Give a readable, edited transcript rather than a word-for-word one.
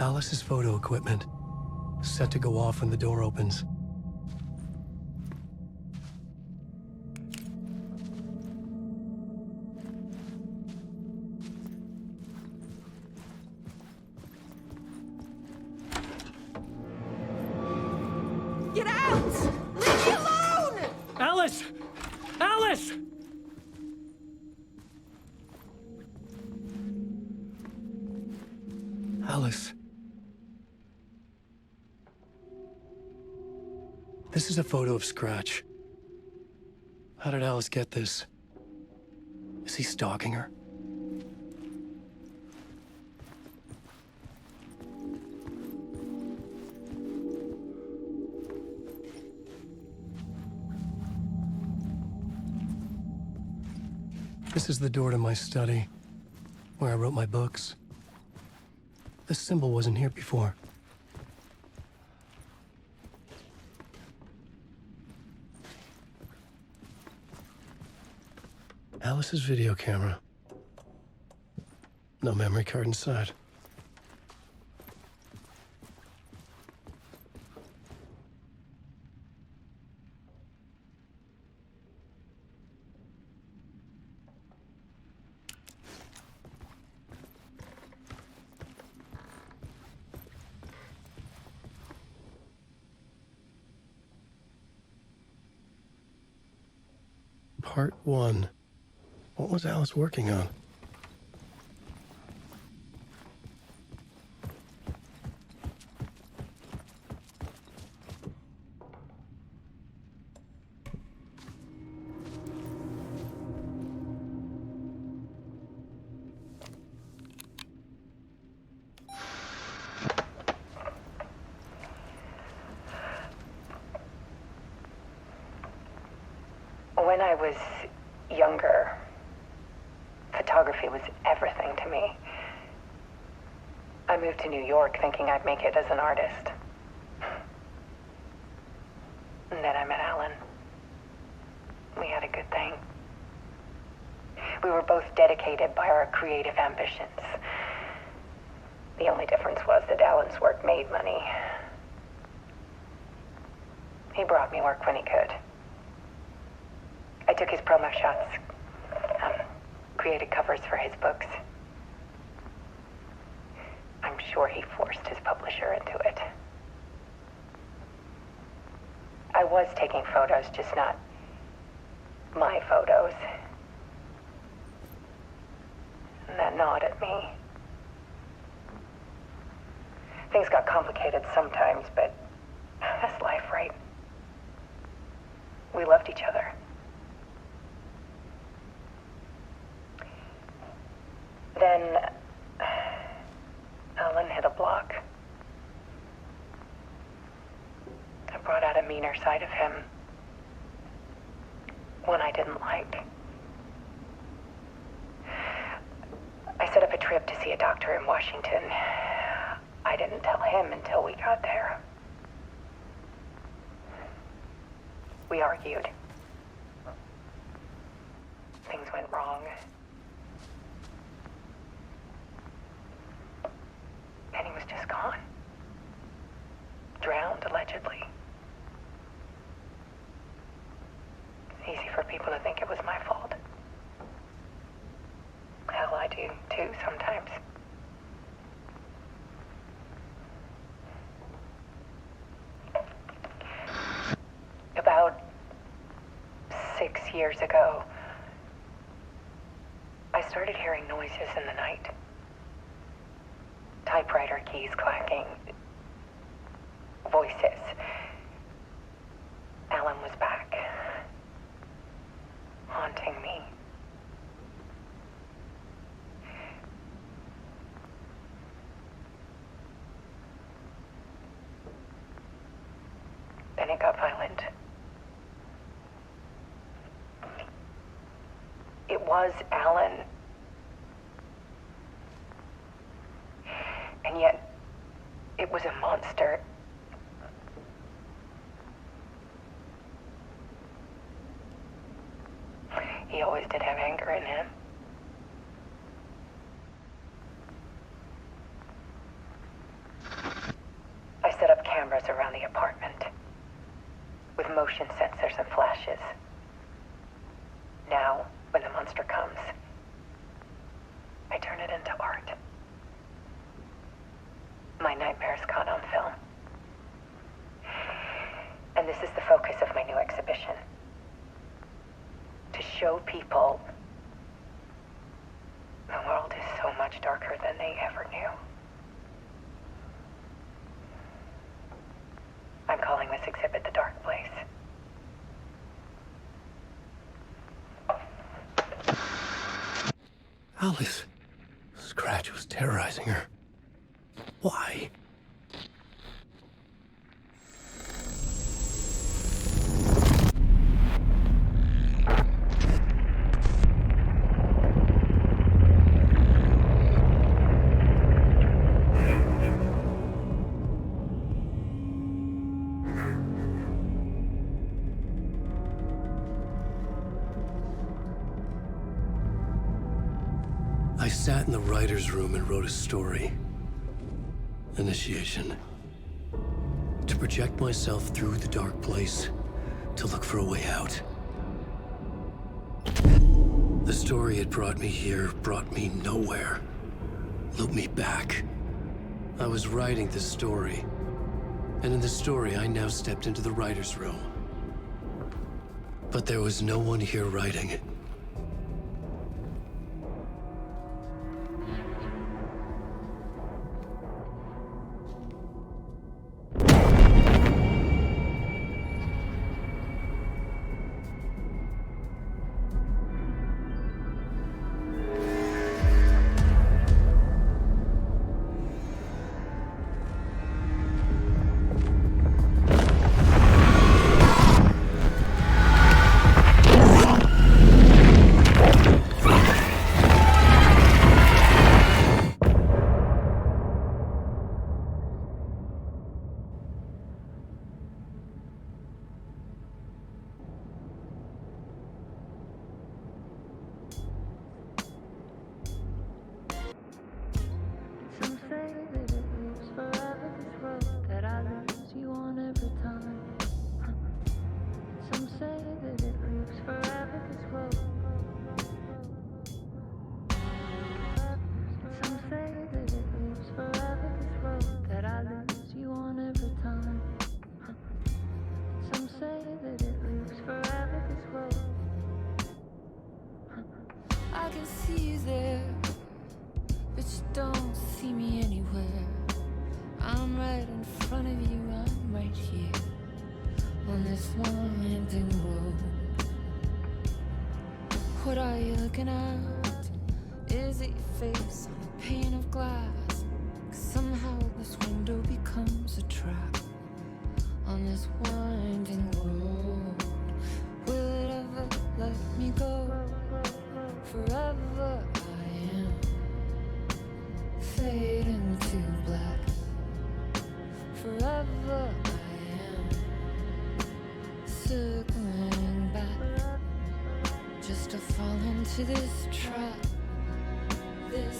Alice's photo equipment, set to go off when the door opens. Get out! Leave me alone! Alice! Alice! Alice. This is a photo of Scratch. How did Alice get this? Is he stalking her? This is the door to my study, where I wrote my books. This symbol wasn't here before. Alice's video camera. No memory card inside. Part 1. What was Alice working on? When I was younger, photography was everything to me. I moved to New York thinking I'd make it as an artist. And then I met Alan. We had a good thing. We were both dedicated by our creative ambitions. The only difference was that Alan's work made money. He brought me work when he could. I took his promo shots, created covers for his books. I'm sure he forced his publisher into it. I was taking photos, just not my photos. And that gnawed at me. Things got complicated sometimes, but that's life, right? We loved each other. Then Alan hit a block. I brought out a meaner side of him. One I didn't like. I set up a trip to see a doctor in Washington. I didn't tell him until we got there. We argued. Things went wrong. And he was just gone. Drowned, allegedly. It's easy for people to think it was my fault. Hell, I do too sometimes. About 6 years ago, I started hearing noises in the night. Typewriter keys clacking. Voices. Alan was back. Haunting me. Then it got violent. It was Alan. And yet, it was a monster. He always did have anger in him. motion sensors and flashes. Now, when the monster comes, I turn it into art. My nightmares caught on film. And this is the focus of my new exhibition. To show people the world is so much darker than they ever knew. I'm calling this exhibit The Dark Place. Alice. Scratch was terrorizing her. Why? I sat in the writer's room and wrote a story. Initiation. To project myself through the dark place, to look for a way out. The story had brought me here, brought me nowhere. Looped me back. I was writing the story. And in the story, I now stepped into the writer's room. But there was no one here writing it. Some say that it lives forever, this road that I lose you on every time. Some say that it lives forever, this road. Some say that it lives forever, this road that I lose you on every time. Some say that it lives forever, this road. I can see you there, but you don't see me anywhere. I'm right in front of you, I'm right here on this winding road. What are you looking at? Is it your face on a pane of glass? 'Cause somehow this window becomes a trap on this winding road. Will it ever let me go? Forever I am fading to black. Forever I am circling back, just to fall into this trap. This